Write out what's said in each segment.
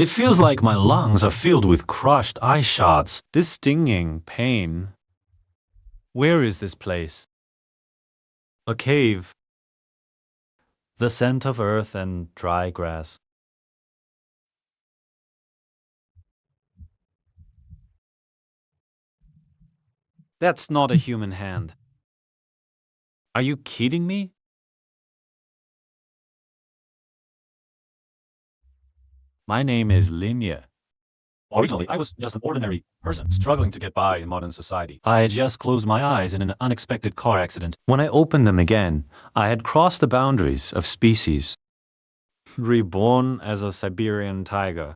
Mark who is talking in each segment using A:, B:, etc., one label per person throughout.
A: It feels like my lungs are filled with crushed ice shards. This stinging pain. Where is this place? A cave. The scent of earth and dry grass. That's not a human hand. Are you kidding me? My name is Linya. Originally, I was just an ordinary person struggling to get by in modern society. I had just closed my eyes in an unexpected car accident. When I opened them again, I had crossed the boundaries of species. Reborn as a Siberian tiger.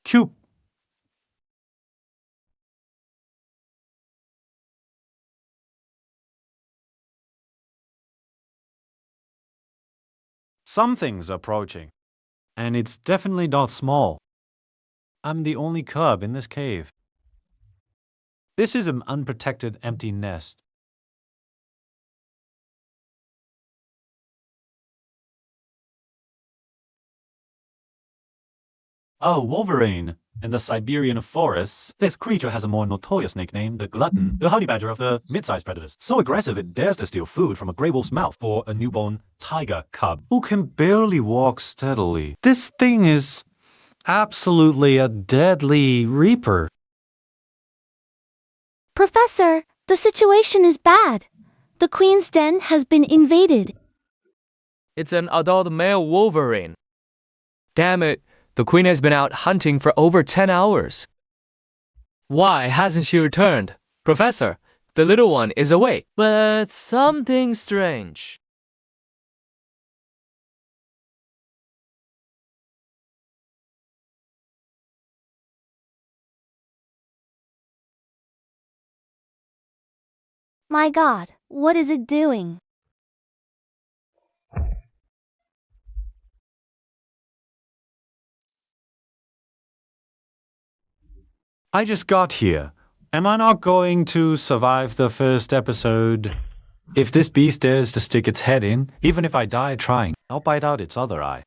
A: Cute. Something's approaching. And it's definitely not small. I'm the only cub in this cave. This is an unprotected, empty nest. Oh, Wolverine! In the Siberian forests, this creature has a more notorious nickname, the Glutton, the honey badger of the mid-sized predators. So aggressive it dares to steal food from a gray wolf's mouth for a newborn tiger cub who can barely walk steadily. This thing is absolutely a deadly reaper.
B: Professor, the situation is bad. The Queen's den has been invaded.
C: It's an adult male Wolverine. Damn it, the Queen has been out hunting for over 10 hours. Why hasn't she returned? Professor, the little one is awake, but something strange.
B: My God, what is it doing?
A: I just got here. Am I not going to survive the first episode? If this beast dares to stick its head in, even if I die trying, I'll bite out its other eye.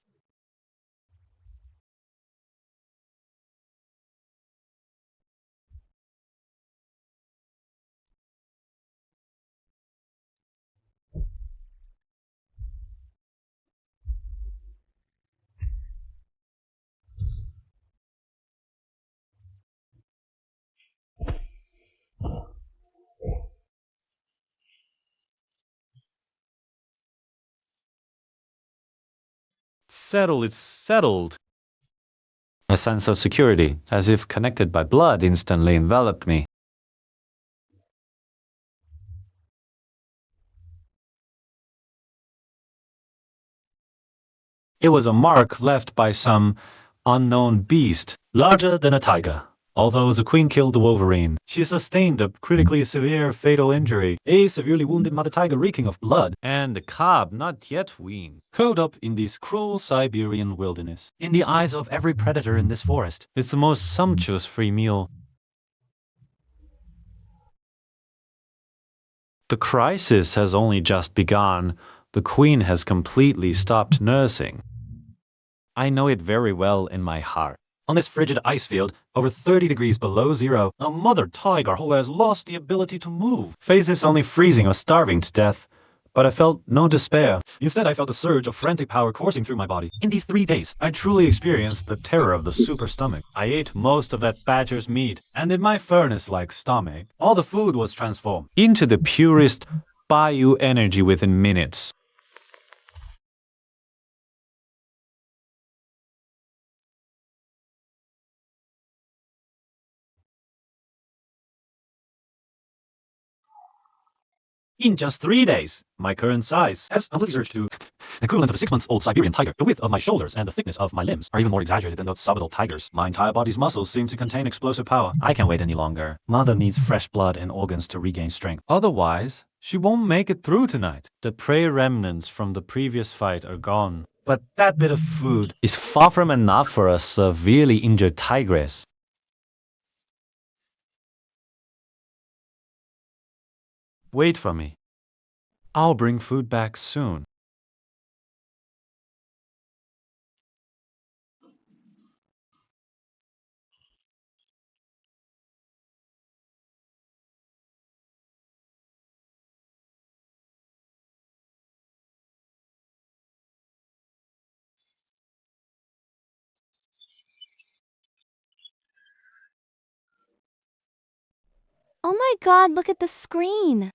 A: It's settled. A sense of security, as if connected by blood, instantly enveloped me. It was a mark left by some unknown beast, larger than a tiger. Although the Queen killed the Wolverine, she sustained a critically severe fatal injury, a severely wounded mother tiger reeking of blood, and a cub not yet weaned, curled up in this cruel Siberian wilderness. In the eyes of every predator in this forest, it's the most sumptuous free meal. The crisis has only just begun. The Queen has completely stopped nursing. I know it very well in my heart. On this frigid ice field, over 30 degrees below zero, a mother tiger who has lost the ability to move faces only freezing or starving to death. But I felt no despair. Instead, I felt a surge of frantic power coursing through my body. In these 3 days, I truly experienced the terror of the super stomach. I ate most of that badger's meat, and in my furnace-like stomach, all the food was transformed into the purest bioenergy within minutes. In just 3 days, my current size has completely surged to the equivalent of a 6-month-old Siberian tiger. The width of my shoulders and the thickness of my limbs are even more exaggerated than those subadult tigers. My entire body's muscles seem to contain explosive power. I can't wait any longer. Mother needs fresh blood and organs to regain strength. Otherwise, she won't make it through tonight. The prey remnants from the previous fight are gone. But that bit of food is far from enough for a severely injured tigress. Wait for me. I'll bring food back soon.
B: Oh my god, look at the screen.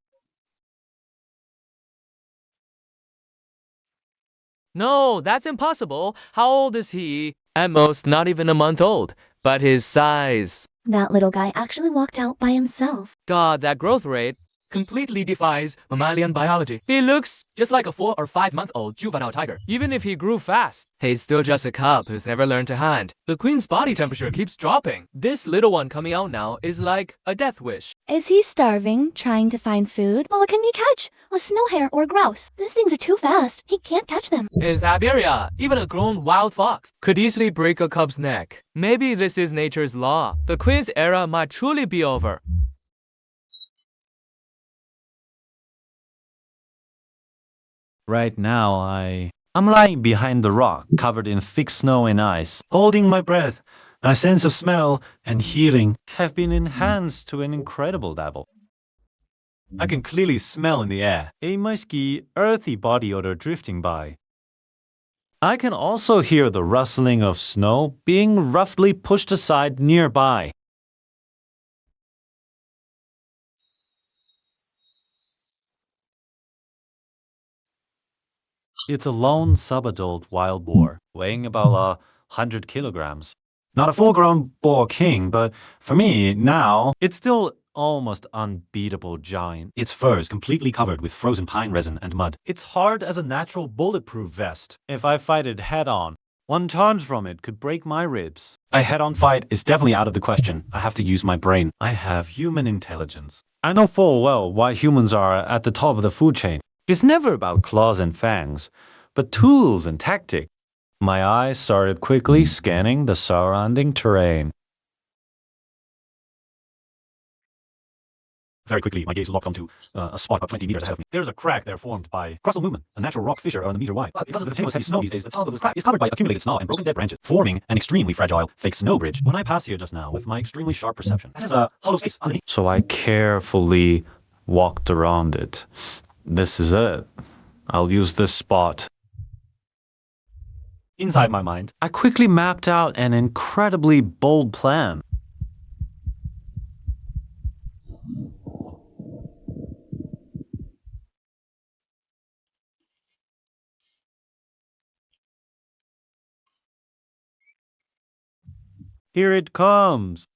C: No, that's impossible. How old is he? At most, not even a month old. But his size.
B: That little guy actually walked out by himself.
C: God, that growth rate completely defies mammalian biology. He looks just like a 4 or 5-month-old juvenile tiger. Even if he grew fast, he's still just a cub who's never learned to hunt. The queen's body temperature keeps dropping. This little one coming out now is like a death wish.
B: Is he starving, trying to find food? Well, what can he catch? A snow hare or a grouse? These things are too fast. He can't catch them.
C: In Siberia, even a grown wild fox could easily break a cub's neck. Maybe this is nature's law. The queen's era might truly be over.
A: Right now, I'm lying behind the rock, covered in thick snow and ice, holding my breath. My sense of smell and hearing have been enhanced to an incredible level. I can clearly smell in the air a musky, earthy body odor drifting by. I can also hear the rustling of snow being roughly pushed aside nearby. It's a lone subadult wild boar, weighing about 100 kilograms. Not a full-grown boar king, but for me, now, it's still almost unbeatable giant. Its fur is completely covered with frozen pine resin and mud. It's hard as a natural bulletproof vest. If I fight it head-on, one charge from it could break my ribs. A head-on fight is definitely out of the question. I have to use my brain. I have human intelligence. I know full well why humans are at the top of the food chain. It's never about claws and fangs, but tools and tactics. My eyes started quickly scanning the surrounding terrain. Very quickly, my gaze locked onto a spot about 20 meters ahead of me. There's a crack there formed by crustal movement, a natural rock fissure around a meter wide. But because of the continuous heavy snow these days, the top of this crack is covered by accumulated snow and broken dead branches, forming an extremely fragile fake snow bridge. When I passed here just now with my extremely sharp perception, this is a hollow space underneath. So I carefully walked around it. This is it. I'll use this spot. Inside my mind, I quickly mapped out an incredibly bold plan. Here it comes.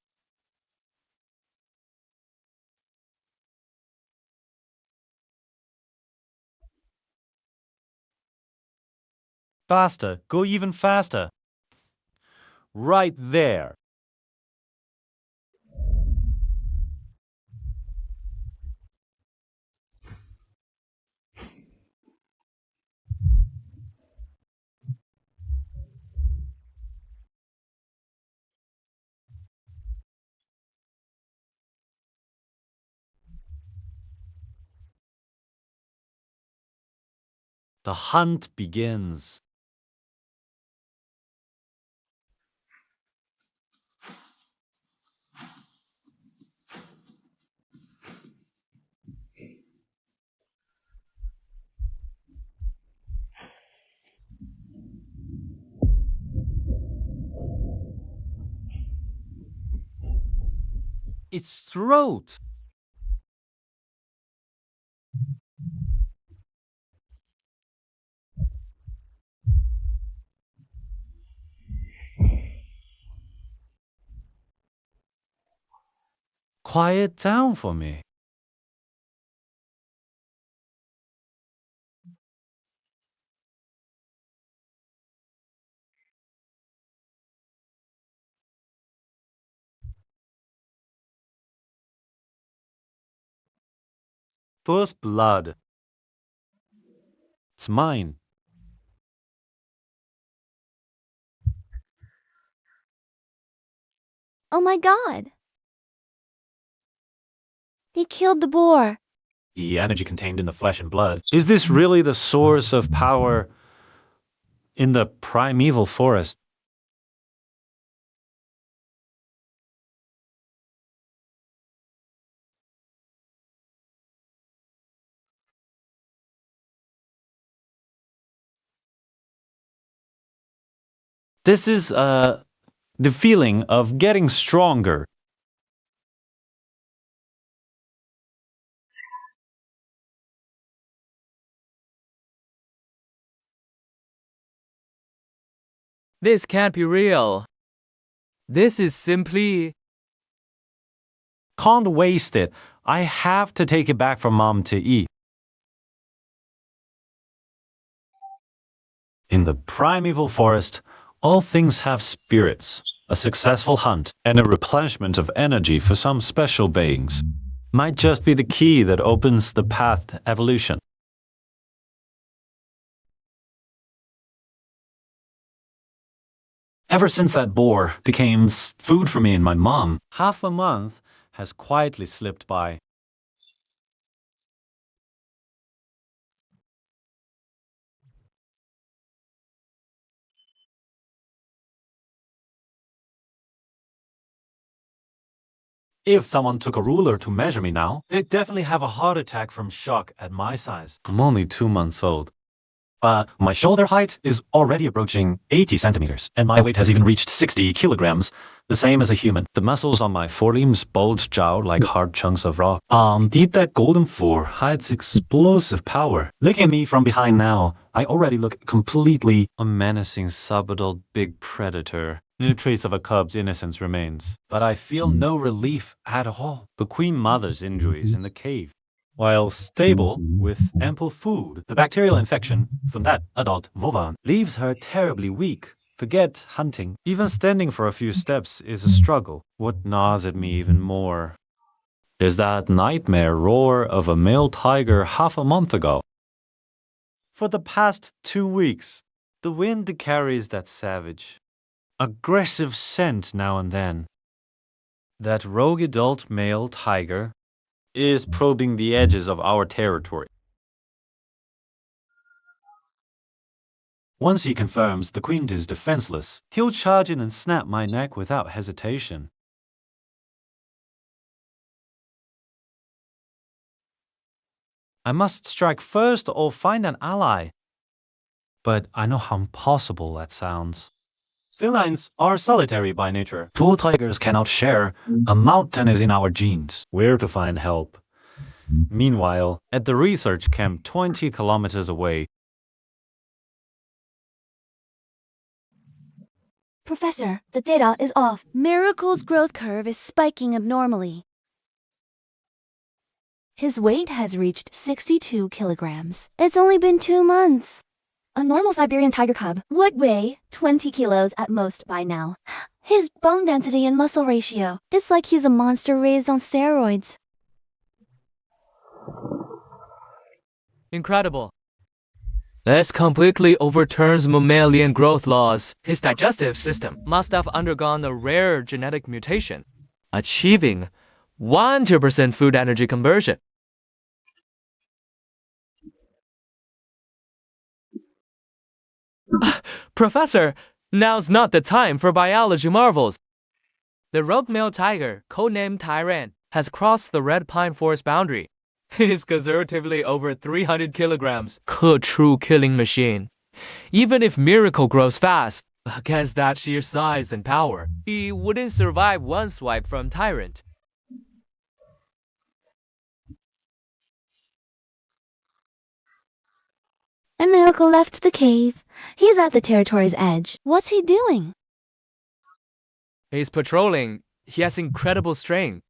A: Faster. Go even faster. Right there. The hunt begins. Its throat. Quiet down for me. First blood. It's mine.
B: Oh my god. He killed the boar.
A: The energy contained in the flesh and blood. Is this really the source of power in the primeval forest? This is the feeling of getting stronger.
C: This can't be real. This is simply...
A: Can't waste it. I have to take it back for Mom to eat. In the primeval forest, all things have spirits, a successful hunt, and a replenishment of energy for some special beings. Might just be the key that opens the path to evolution. Ever since that boar became food for me and my mom, half a month has quietly slipped by. If someone took a ruler to measure me now, they'd definitely have a heart attack from shock at my size. I'm only 2 months old. My shoulder height is already approaching 80 centimeters, and my weight has even reached 60 kilograms, the same as a human. The muscles on my forelimbs bulged out like hard chunks of rock. Indeed, that golden four hides explosive power. Looking at me from behind now, I already look completely a menacing subadult big predator. No trace of a cub's innocence remains, but I feel no relief at all. The queen mother's injuries in the cave. While stable, with ample food, the bacterial infection from that adult vulva leaves her terribly weak. Forget hunting. Even standing for a few steps is a struggle. What gnaws at me even more is that nightmare roar of a male tiger half a month ago. For the past 2 weeks, the wind carries that savage, aggressive scent now and then. That rogue adult male tiger is probing the edges of our territory. Once he confirms the queen is defenseless, he'll charge in and snap my neck without hesitation. I must strike first or find an ally. But I know how impossible that sounds. Felines are solitary by nature. Two tigers cannot share. A mountain is in our genes. Where to find help? Meanwhile, at the research camp 20 kilometers away,
B: Professor, the data is off. Miracle's growth curve is spiking abnormally. His weight has reached 62 kilograms. It's only been 2 months. A normal Siberian tiger cub would weigh 20 kilos at most by now. His bone density and muscle ratio, it's like he's a monster raised on steroids.
C: Incredible. This completely overturns mammalian growth laws. His digestive system must have undergone a rare genetic mutation, achieving 100% food energy conversion. Professor, now's not the time for biology marvels. The rogue male tiger, codenamed Tyrant, has crossed the red pine forest boundary. He is conservatively over 300 kilograms. A true killing machine. Even if Miracle grows fast, against that sheer size and power, he wouldn't survive one swipe from Tyrant.
B: And Miracle left the cave. He's at the territory's edge. What's he doing?
C: He's patrolling. He has incredible strength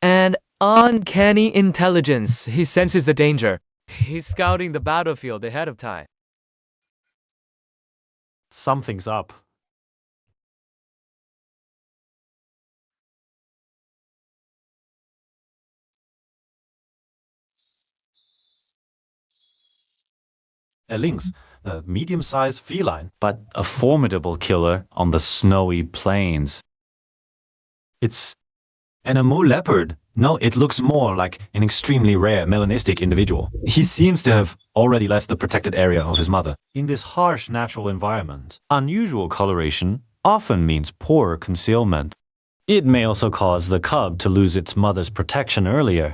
C: and uncanny intelligence. He senses the danger. He's scouting the battlefield ahead of time.
A: something's up. A lynx, a medium-sized feline, but a formidable killer on the snowy plains. It's an emu leopard. No, it looks more like an extremely rare melanistic individual. He seems to have already left the protected area of his mother. In this harsh natural environment, unusual coloration often means poor concealment. It may also cause the cub to lose its mother's protection earlier.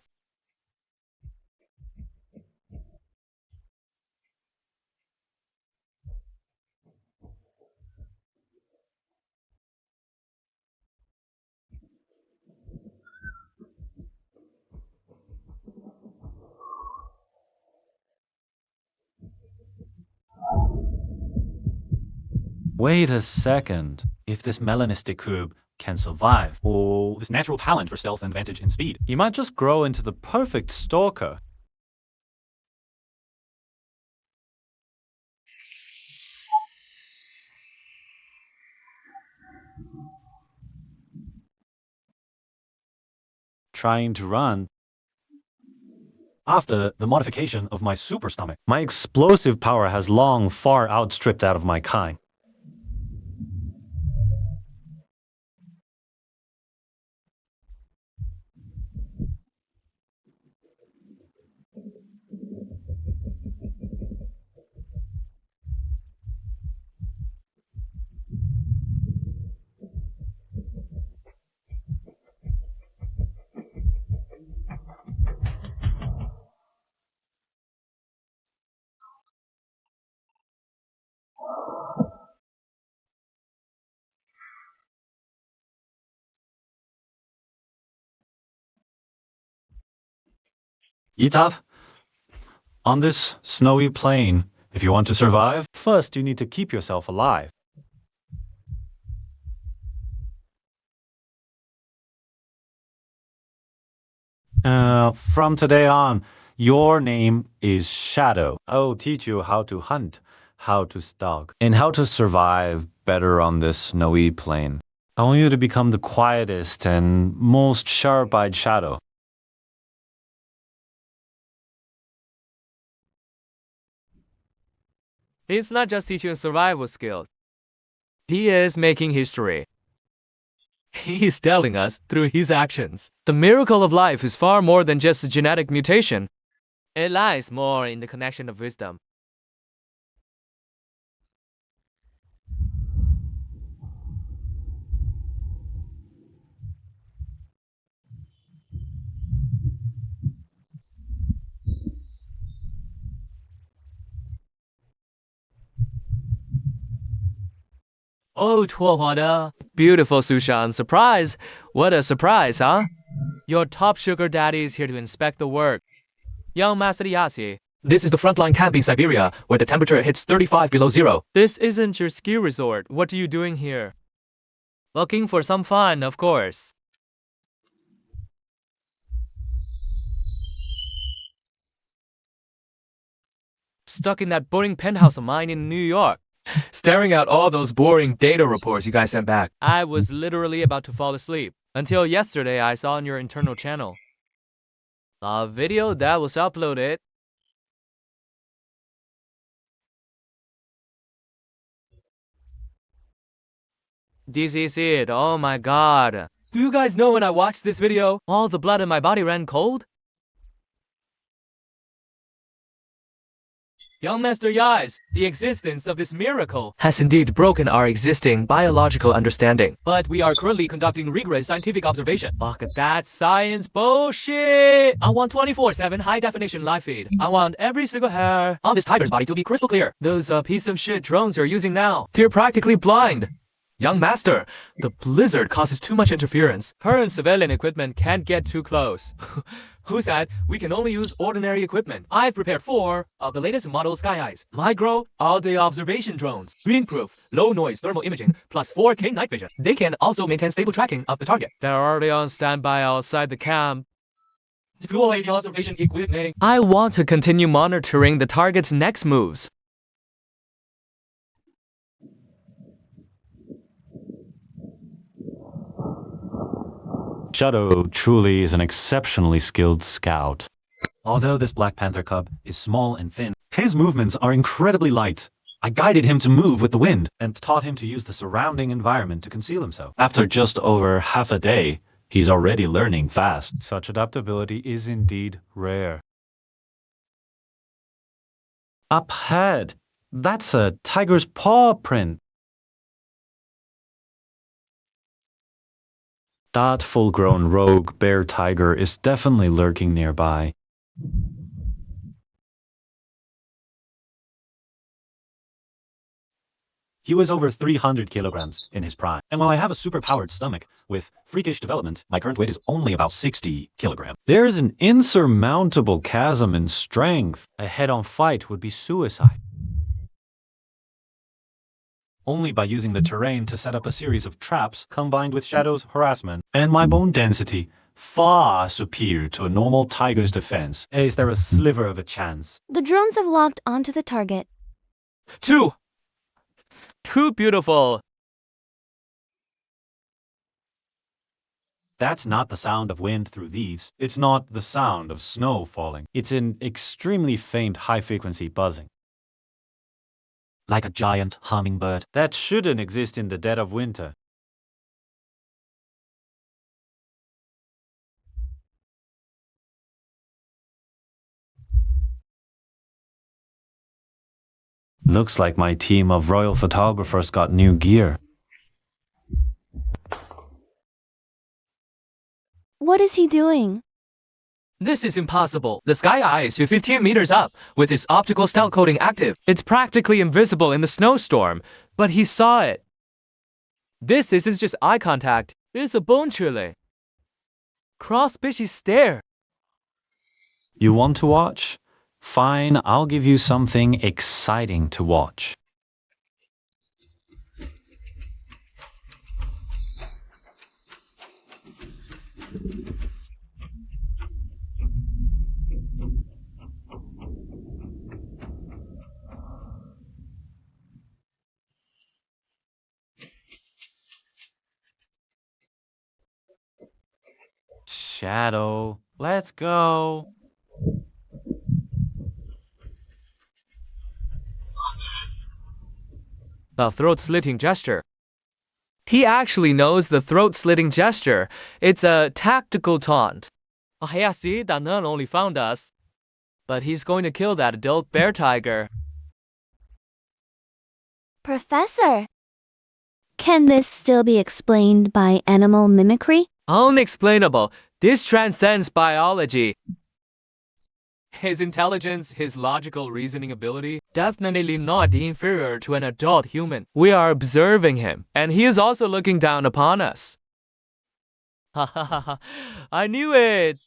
A: Wait a second. If this melanistic cube can survive, or this natural talent for stealth and advantage in speed, he might just grow into the perfect stalker. Trying to run. After the modification of my super stomach, my explosive power has long far outstripped that of my kind. Etop, on this snowy plain, if you want to survive, first you need to keep yourself alive. From today on, your name is Shadow. I'll teach you how to hunt, how to stalk, and how to survive better on this snowy plain. I want you to become the quietest and most sharp-eyed shadow.
C: He's not just teaching survival skills. He is making history. He is telling us through his actions. The miracle of life is far more than just a genetic mutation. It lies more in the connection of wisdom. Oh, 托华的 beautiful Sushan, surprise! What a surprise, huh? Your top sugar daddy is here to inspect the work. Young Master Yasi, this is the frontline camp in Siberia, where the temperature hits 35 below zero. This isn't your ski resort. What are you doing here? Looking for some fun, of course. Stuck in that boring penthouse of mine in New York, staring at all those boring data reports you guys sent back. I was literally about to fall asleep until yesterday I saw on your internal channel a video that was uploaded. This is it. Oh my god. Do you guys know when I watched this video, all the blood in my body ran cold? Young Master Yais, the existence of this miracle has indeed broken our existing biological understanding. But we are currently conducting rigorous scientific observation. Fuck that science bullshit! I want 24/7 high-definition live feed. I want every single hair on this tiger's body to be crystal clear. Those piece of shit drones you're using now, they're practically blind. Young Master, the blizzard causes too much interference. Current civilian equipment can't get too close. Who said we can only use ordinary equipment? I've prepared 4 of the latest model Sky Eyes. Micro, all the observation drones. Green-proof, low-noise thermal imaging, plus 4K night vision. They can also maintain stable tracking of the target. They're already on standby outside the camp. Deploy the observation equipment. I want to continue monitoring the target's next moves.
A: Shadow truly is an exceptionally skilled scout. Although this Black Panther cub is small and thin, his movements are incredibly light. I guided him to move with the wind and taught him to use the surrounding environment to conceal himself. After just over half a day, he's already learning fast. Such adaptability is indeed rare. Up ahead, that's a tiger's paw print. That full-grown rogue bear tiger is definitely lurking nearby. He was over 300 kilograms in his prime, and while I have a super-powered stomach with freakish development, my current weight is only about 60 kilograms. There's an insurmountable chasm in strength. A head-on fight would be suicide. only by using the terrain to set up a series of traps combined with Shadow's harassment and my bone density, far superior to a normal tiger's defense. Is there a sliver of a chance?
B: The drones have locked onto the target.
C: Too beautiful.
A: That's not the sound of wind through leaves. It's not the sound of snow falling. It's an extremely faint high-frequency buzzing. Like a giant hummingbird that shouldn't exist in the dead of winter. Looks like my team of royal photographers got new gear.
B: What is he doing?
C: This is impossible. The sky eye is 15 meters up, with its optical stealth coating active. It's practically invisible in the snowstorm, but he saw it. This isn't just eye contact, it's a bone chile. Cross-species stare.
A: You want to watch? Fine, I'll give you something exciting to watch. Shadow, let's go.
C: The throat-slitting gesture. He actually knows the throat-slitting gesture. It's a tactical taunt. Oh yeah, see, that nun only found us. But he's going to kill that adult bear tiger.
B: Professor! Can this still be explained by animal mimicry?
C: Unexplainable. This transcends biology. His intelligence, his logical reasoning ability, definitely not inferior to an adult human. We are observing him, and he is also looking down upon us. Ha ha ha ha. I knew it.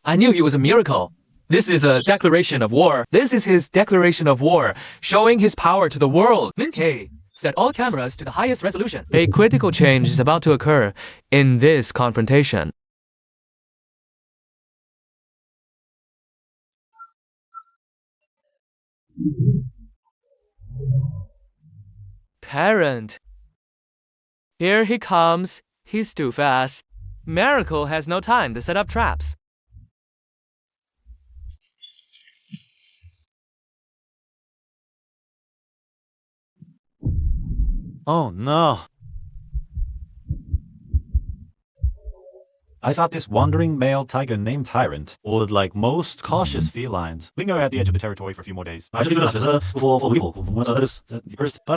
C: I knew he was a miracle. This is a declaration of war. This is his declaration of war, showing his power to the world. Okay. Set all cameras to the highest resolution. A critical change is about to occur in this confrontation. Parent. Here he comes. He's too fast. Miracle has no time to set up traps.
A: Oh no. I thought this wandering male tiger named Tyrant would, like most cautious felines, linger at the edge of the territory for a few more days. But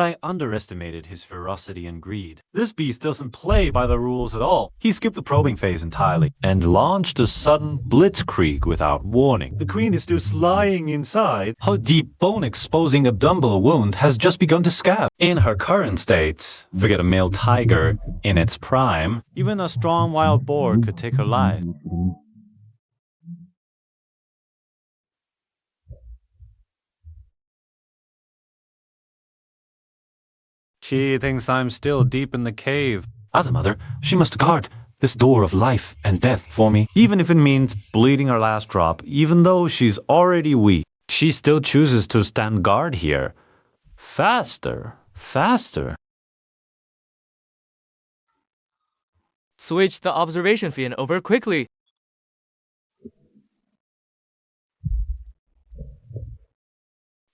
A: I underestimated his ferocity and greed. This beast doesn't play by the rules at all. He skipped the probing phase entirely and launched a sudden blitzkrieg without warning. The queen is still lying inside. Her deep bone-exposing abdominal wound has just begun to scab. In her current state, forget a male tiger in its prime, even a strong wild boar could take her life. She thinks I'm still deep in the cave. As a mother, she must guard this door of life and death for me, even if it means bleeding her last drop. Even though she's already weak, she still chooses to stand guard here. Faster, faster.
C: Switch the observation fin over quickly.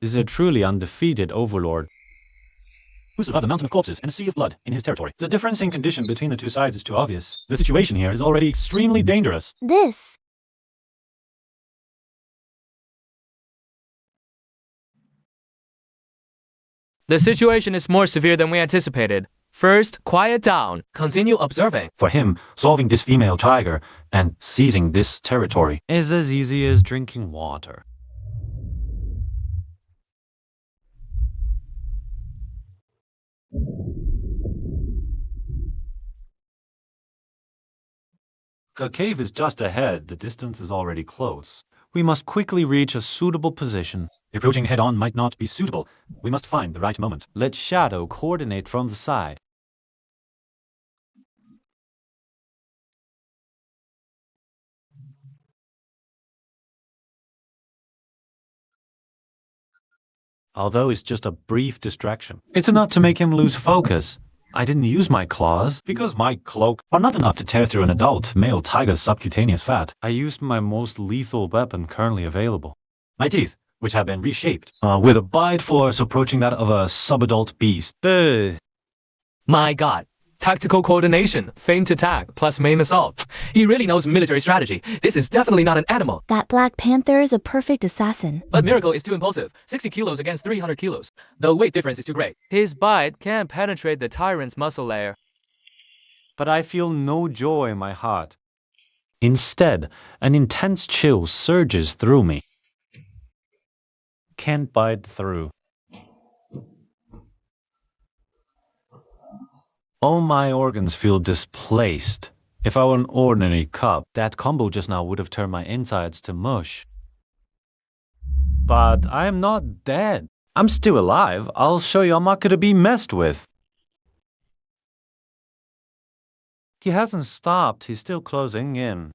A: This is a truly undefeated overlord who survived a mountain of corpses and a sea of blood in his territory. The difference in condition between the two sides is too obvious. The situation here is already extremely dangerous.
B: This.
C: The situation is more severe than we anticipated. First, quiet down. Continue observing.
A: For him, solving this female tiger and seizing this territory is as easy as drinking water. The cave is just ahead. The distance is already close. We must quickly reach a suitable position. Approaching head-on might not be suitable. We must find the right moment. Let Shadow coordinate from the side. Although it's just a brief distraction, it's enough to make him lose focus. I didn't use my claws because my cloak are not enough to tear through an adult male tiger's subcutaneous fat. I used my most lethal weapon currently available. My teeth, which have been reshaped, with a bite force approaching that of a subadult beast.
C: My god. Tactical coordination, feint attack, plus maim assault. He really knows military strategy. This is definitely not an animal.
B: That Black Panther is a perfect assassin.
C: But Miracle is too impulsive. 60 kilos against 300 kilos. The weight difference is too great. His bite can penetrate the tyrant's muscle layer.
A: But I feel no joy in my heart. Instead, an intense chill surges through me. Can't bite through. All my organs feel displaced. If I were an ordinary cub, that combo just now would have turned my insides to mush. But I am not dead. I'm still alive. I'll show you I'm not going to be messed with. He hasn't stopped. He's still closing in.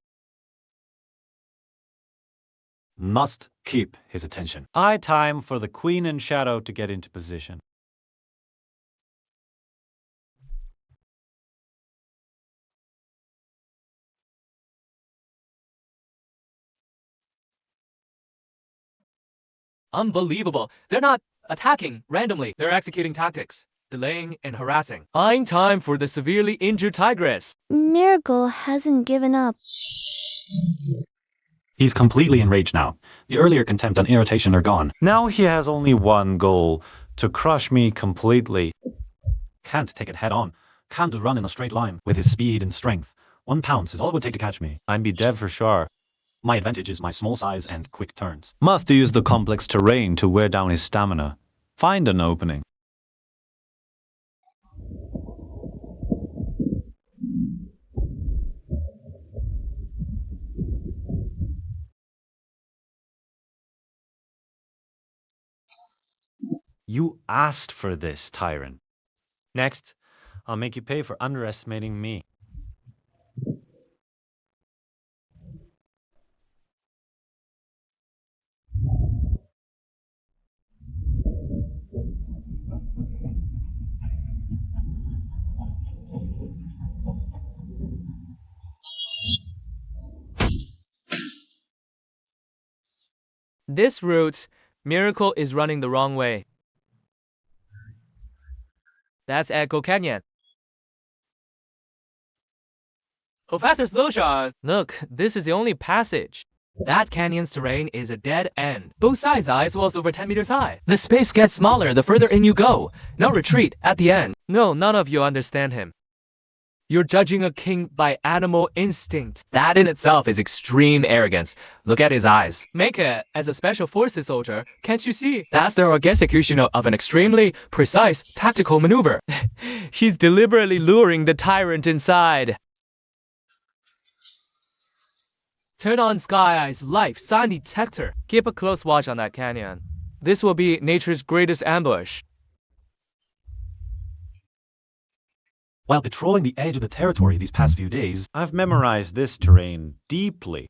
A: Must keep his attention. Time for the Queen and Shadow to get into position.
C: Unbelievable. They're not attacking randomly. They're executing tactics, delaying and harassing. Buying time for the severely injured tigress.
B: Miracle hasn't given up.
A: He's completely enraged now. The earlier contempt and irritation are gone. Now he has only one goal, to crush me completely. Can't take it head on. Can't run in a straight line with his speed and strength. 1 pounce is all it would take to catch me. I'd be dead for sure. My advantage is my small size and quick turns. Must use the complex terrain to wear down his stamina. Find an opening. You asked for this, tyrant. Next, I'll make you pay for underestimating me.
C: This route, Miracle is running the wrong way. That's Echo Canyon. Professor Slowshot! Look, this is the only passage. That canyon's terrain is a dead end. Both sides' ice walls over 10 meters high. The space gets smaller the further in you go. No retreat at the end. No, none of you understand him. You're judging a king by animal instinct. That in itself is extreme arrogance. Look at his eyes. Make it as a special forces soldier. Can't you see? That's the execution of an extremely precise tactical maneuver. He's deliberately luring the tyrant inside. Turn on Sky Eye's life sign detector. Keep a close watch on that canyon. This will be nature's greatest ambush.
A: While patrolling the edge of the territory these past few days, I've memorized this terrain deeply.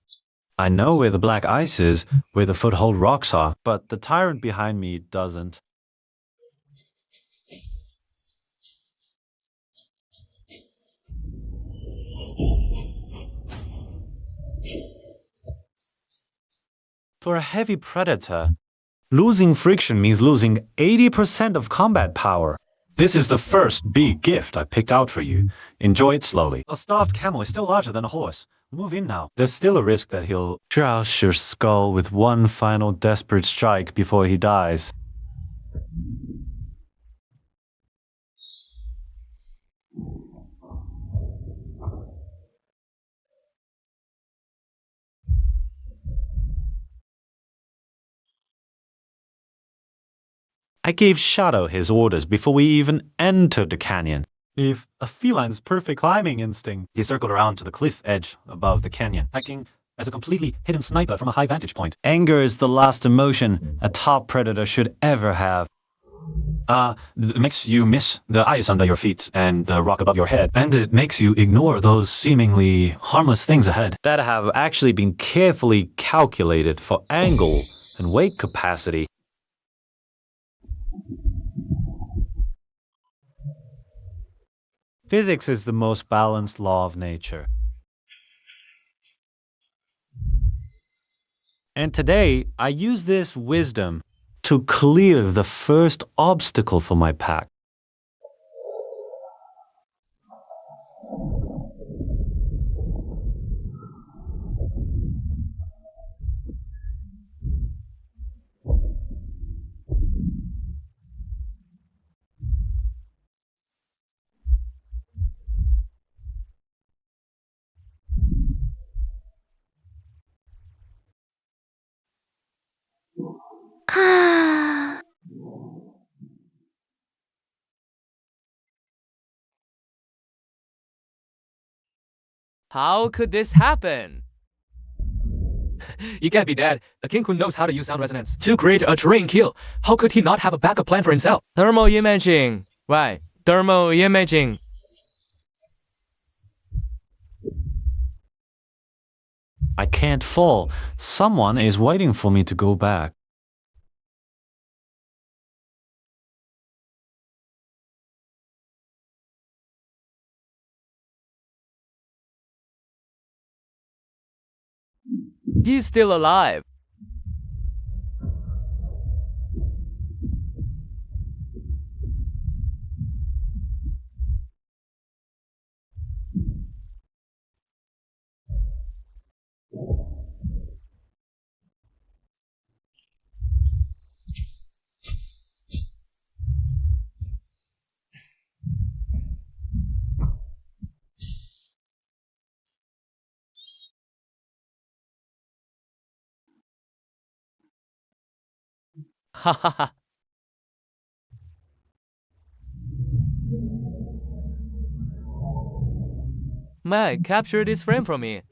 A: I know where the black ice is, where the foothold rocks are, but the tyrant behind me doesn't. For a heavy predator, losing friction means losing 80% of combat power. This is the first big gift I picked out for you. Enjoy it slowly. A stuffed camel is still larger than a horse. Move in now. There's still a risk that he'll joust your skull with one final desperate strike before he dies. I gave Shadow his orders before we even entered the canyon. If a feline's perfect climbing instinct, he circled around to the cliff edge above the canyon, acting as a completely hidden sniper from a high vantage point. Anger is the last emotion a top predator should ever have. It makes you miss the ice under your feet and the rock above your head, and it makes you ignore those seemingly harmless things ahead that have actually been carefully calculated for angle and weight capacity. Physics is the most balanced law of nature. And today, I use this wisdom to clear the first obstacle for my pack.
C: How could this happen? You can't be Dad. A king who knows how to use sound resonance to create a terrain kill. How could he not have a backup plan for himself? Thermal imaging. Right. Thermal imaging.
A: I can't fall. Someone is waiting for me to go back.
C: He's still alive. Hahaha. May capture this frame for me.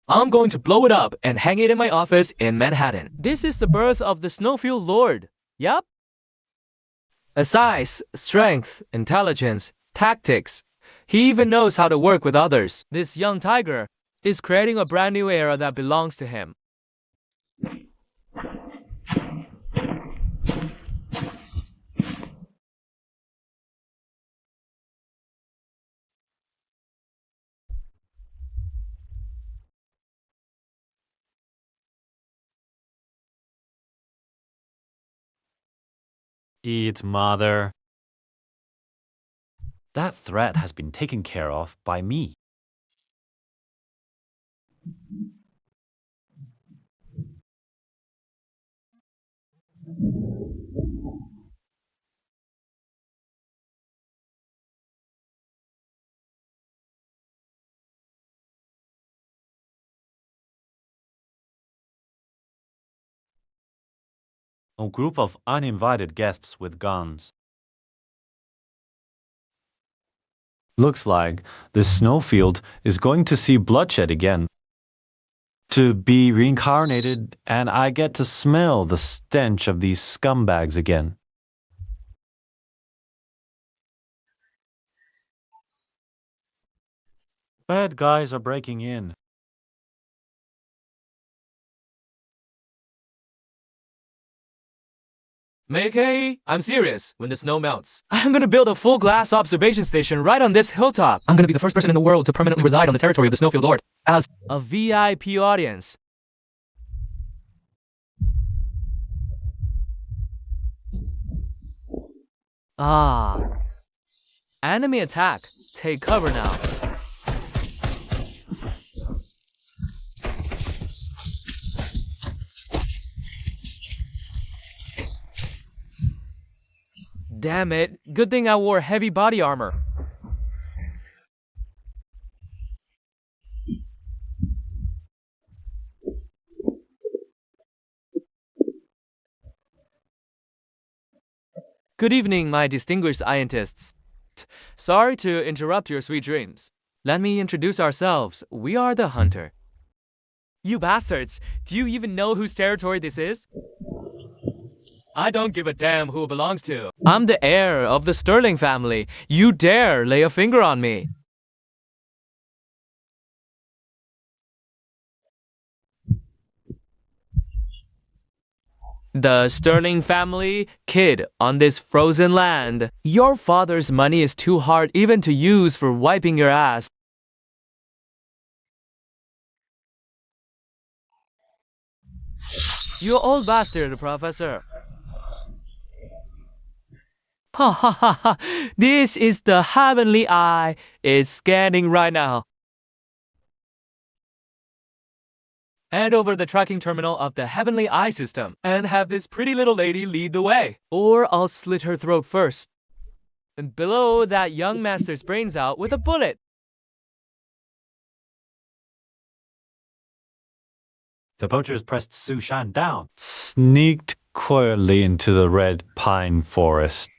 C: I'm going to blow it up and hang it in my office in Manhattan. This is the birth of the Snowfield Lord. Yup. A size, strength, intelligence, tactics. He even knows how to work with others. This young tiger is creating a brand new era that belongs to him.
A: Eat, mother. That threat has been taken care of by me. A group of uninvited guests with guns. Looks like the snowfield is going to see bloodshed again. To be reincarnated, and I get to smell the stench of these scumbags again. Bad guys are breaking in.
C: Mickey, I'm serious. When the snow melts, I'm gonna build a full glass observation station right on this hilltop. I'm gonna be the first person in the world to permanently reside on the territory of the Snowfield Lord as a VIP audience. Ah. Enemy attack. Take cover now. Damn it. Good thing I wore heavy body armor. Good evening, my distinguished scientists. Sorry to interrupt your sweet dreams. Let me introduce ourselves. We are the hunter. You bastards, do you even know whose territory this is? I don't give a damn who it belongs to. I'm the heir of the Sterling family. You dare lay a finger on me. The Sterling family, kid, on this frozen land. Your father's money is too hard even to use for wiping your ass. You old bastard, Professor. Ha ha ha ha. This is the heavenly eye. It's scanning right now. Hand over the tracking terminal of the heavenly eye system and have this pretty little lady lead the way. Or I'll slit her throat first. And blow that young master's brains out with a bullet.
A: The poachers pressed Su Shan down, sneaked quietly into the red pine forest.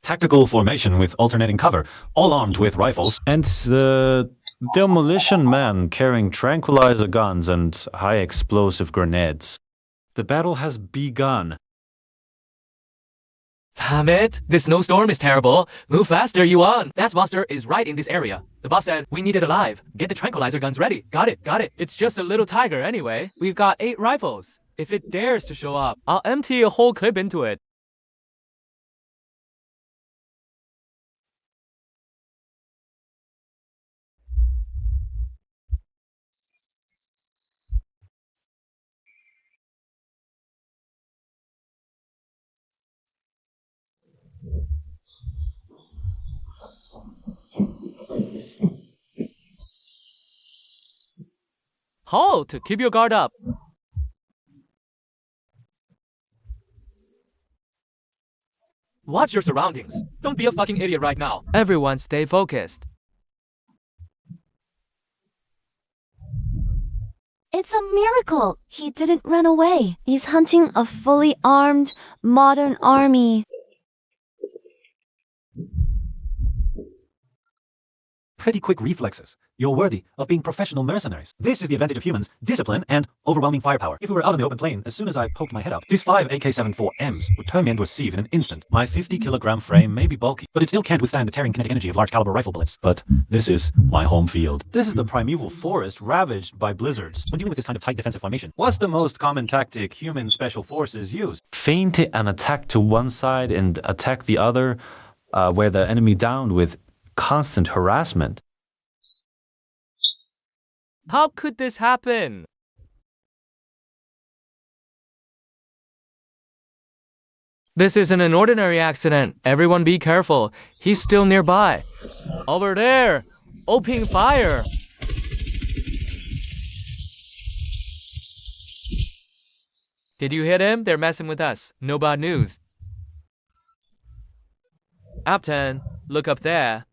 A: Tactical formation with alternating cover, all armed with rifles, and the demolition man carrying tranquilizer guns and high explosive grenades. The battle has begun.
C: Damn it! This snowstorm is terrible. Move faster, you on! That monster is right in this area. The boss said we need it alive. Get the tranquilizer guns ready. Got it, got it. It's just a little tiger anyway. We've got 8 rifles. If it dares to show up, I'll empty a whole clip into it. Halt! Keep your guard up. Watch your surroundings. Don't be a fucking idiot right now. Everyone stay focused.
B: It's a miracle he didn't run away. He's hunting a fully armed, modern army.
A: Pretty quick reflexes. You're worthy of being professional mercenaries. This is the advantage of humans: discipline and overwhelming firepower. If we were out in the open plain, as soon as I poked my head out, these 5 AK-74Ms would turn me into a sieve in an instant. My 50-kilogram frame may be bulky, but it still can't withstand the tearing kinetic energy of large-caliber rifle bullets. But this is my home field. This is the primeval forest ravaged by blizzards. When dealing with this kind of tight defensive formation, what's the most common tactic human special forces use? Feint an attack to one side and attack the other, wear the enemy down with constant harassment.
C: How could this happen? This isn't an ordinary accident. Everyone be careful. He's still nearby. Over there! Opening fire! Did you hit him? They're messing with us. No bad news. Upton, look up there.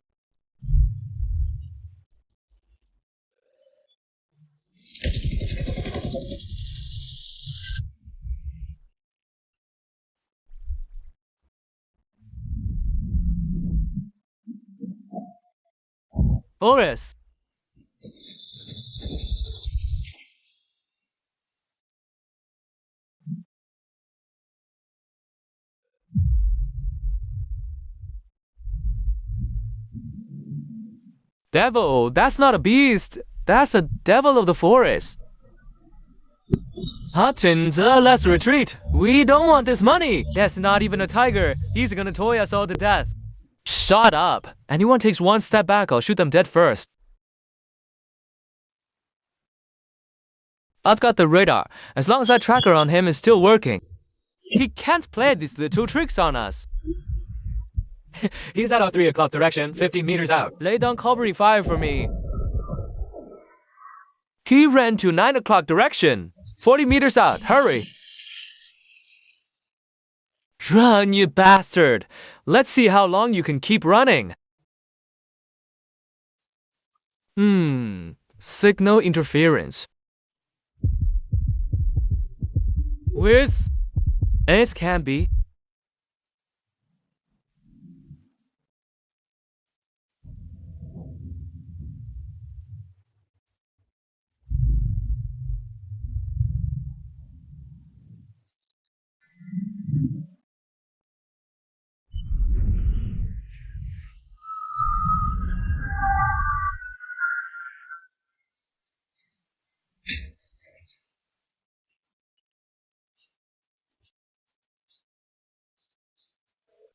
C: Boris! Devil, that's not a beast. That's a devil of the forest. Hutchins, let's retreat. We don't want this money. That's not even a tiger. He's gonna toy us all to death. Shut up. Anyone takes one step back, I'll shoot them dead first. I've got the radar. As long as that tracker on him is still working. He can't play these little tricks on us. He's at our 3 o'clock direction, 50 meters out. Lay down cavalry fire for me. He ran to 9 o'clock direction, 40 meters out. Hurry. Run, you bastard. Let's see how long you can keep running. signal interference. With S can be.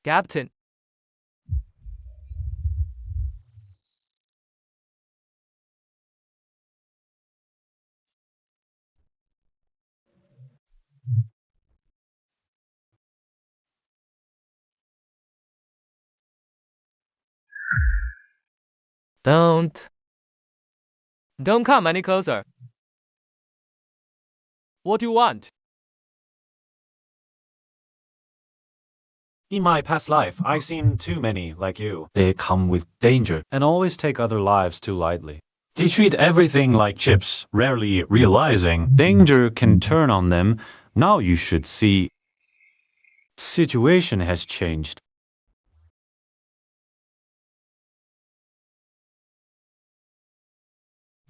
C: Captain. Don't come any closer. What do you want?
A: In my past life, I've seen too many like you. They come with danger and always take other lives too lightly. They treat everything like chips, rarely realizing danger can turn on them. Now you should see. Situation has changed.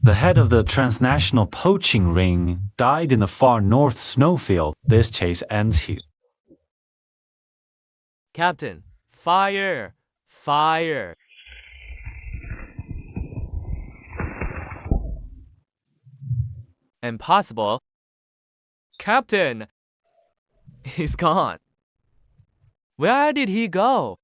A: The head of the transnational poaching ring died in the far north snowfield. This chase ends here.
C: Captain, fire! Fire! Impossible. Captain! He's gone. Where did he go?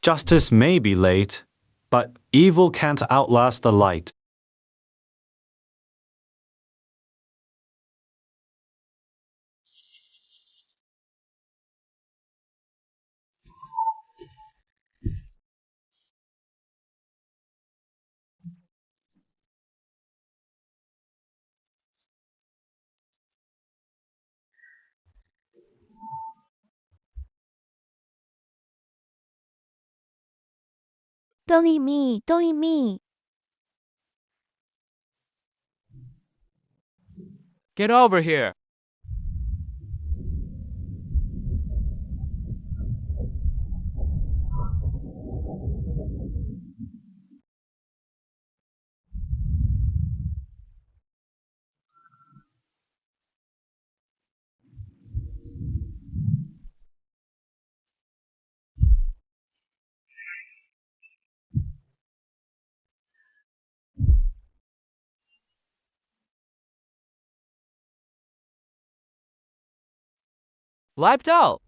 A: Justice may be late, but evil can't outlast the light.
B: Don't eat me, don't eat me.
C: Get over here. Wiped out.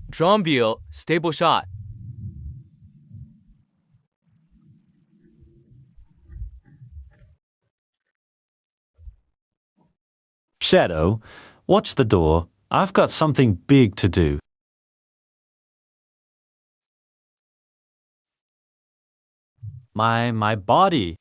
C: Drum view, stable shot.
A: Shadow, watch the door. I've got something big to do. My body.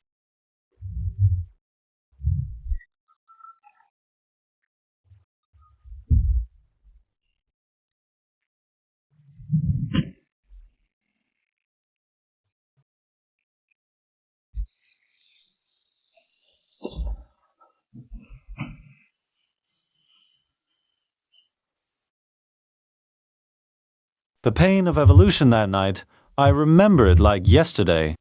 A: The pain of evolution that night, I remember it like yesterday.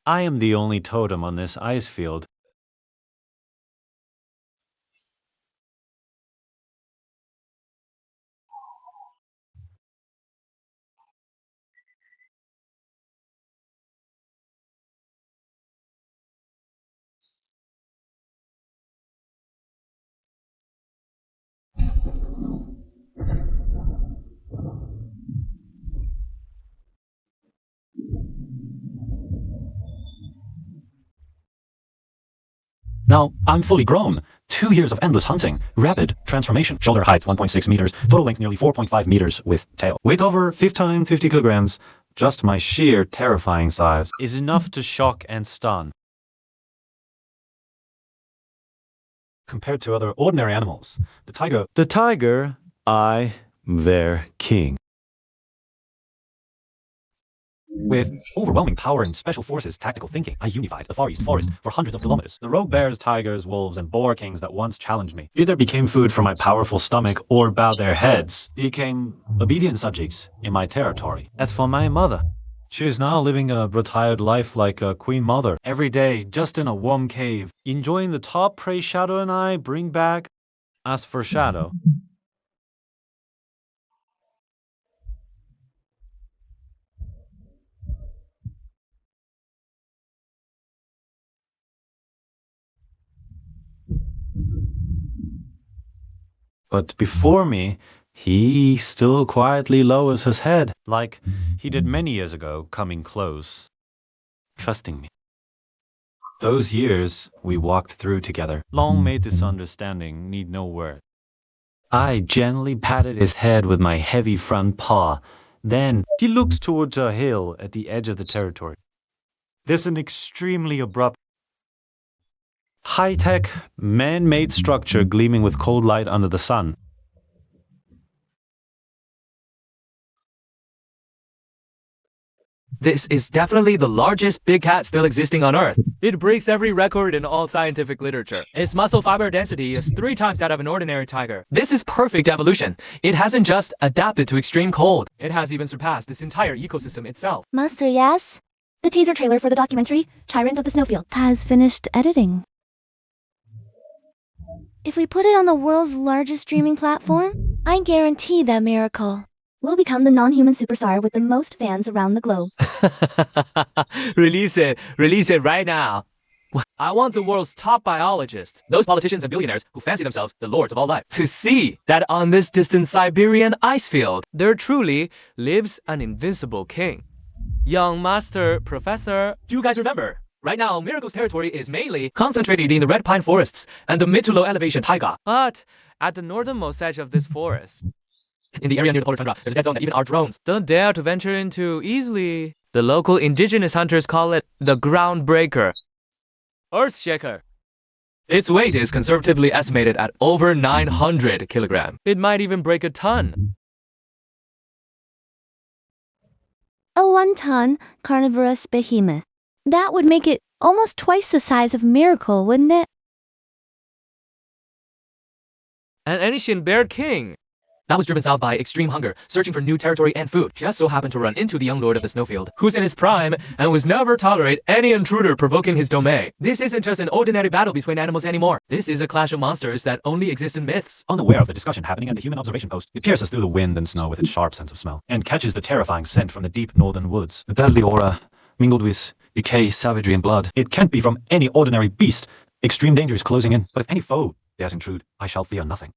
A: I am the only totem on this ice field. Now, I'm fully grown. 2 years of endless hunting, rapid transformation, shoulder height 1.6 meters, total length nearly 4.5 meters with tail. Weight over 50 kilograms. Just my sheer terrifying size is enough to shock and stun. Compared to other ordinary animals, the tiger, their king. With overwhelming power and special forces tactical thinking, I unified the Far East forest for hundreds of kilometers. The rogue bears, tigers, wolves, and boar kings that once challenged me either became food for my powerful stomach or bowed their heads, became obedient subjects in my territory. As for my mother, she is now living a retired life like a queen mother, every day just in a warm cave, enjoying the top prey Shadow and I bring back. As for Shadow, but before me, he still quietly lowers his head, like he did many years ago, coming close, trusting me. Those years we walked through together, long made this understanding need no word. I gently patted his head with my heavy front paw. Then he looked towards a hill at the edge of the territory. There's an extremely abrupt, high-tech, man-made structure gleaming with cold light under the sun.
C: This is definitely the largest big cat still existing on Earth. It breaks every record in all scientific literature. Its muscle fiber density is 3 times that of an ordinary tiger. This is perfect evolution. It hasn't just adapted to extreme cold. It has even surpassed this entire ecosystem itself.
B: Master, yes? The teaser trailer for the documentary, Tyrant of the Snowfield, has finished editing. If we put it on the world's largest streaming platform, I guarantee that miracle. We'll become the non-human superstar with the most fans around the globe.
C: Release it right now. I want the world's top biologists, those politicians and billionaires who fancy themselves the lords of all life, to see that on this distant Siberian ice field, there truly lives an invincible king. Young master, professor, do you guys remember? Right now, Miracle's territory is mainly concentrated in the red pine forests and the mid to low elevation taiga. But at the northernmost edge of this forest, in the area near the polar tundra, there's a dead zone that even our drones don't dare to venture into easily. The local indigenous hunters call it the groundbreaker, Earthshaker. Its weight is conservatively estimated at over 900 kilograms. It might even break a ton.
B: A 1-ton carnivorous behemoth. That would make it almost twice the size of Miracle, wouldn't it?
C: An ancient bear king that was driven south by extreme hunger, searching for new territory and food, just so happened to run into the young lord of the snowfield, who's in his prime and was never tolerate any intruder provoking his domain. This isn't just an ordinary battle between animals anymore. This is a clash of monsters that only exist in myths.
A: Unaware of the discussion happening at the human observation post, it pierces through the wind and snow with its sharp sense of smell, and catches the terrifying scent from the deep northern woods. The deadly aura, mingled with decay, savagery, and blood. It can't be from any ordinary beast. Extreme danger is closing in, but if any foe dares intrude, I shall fear nothing.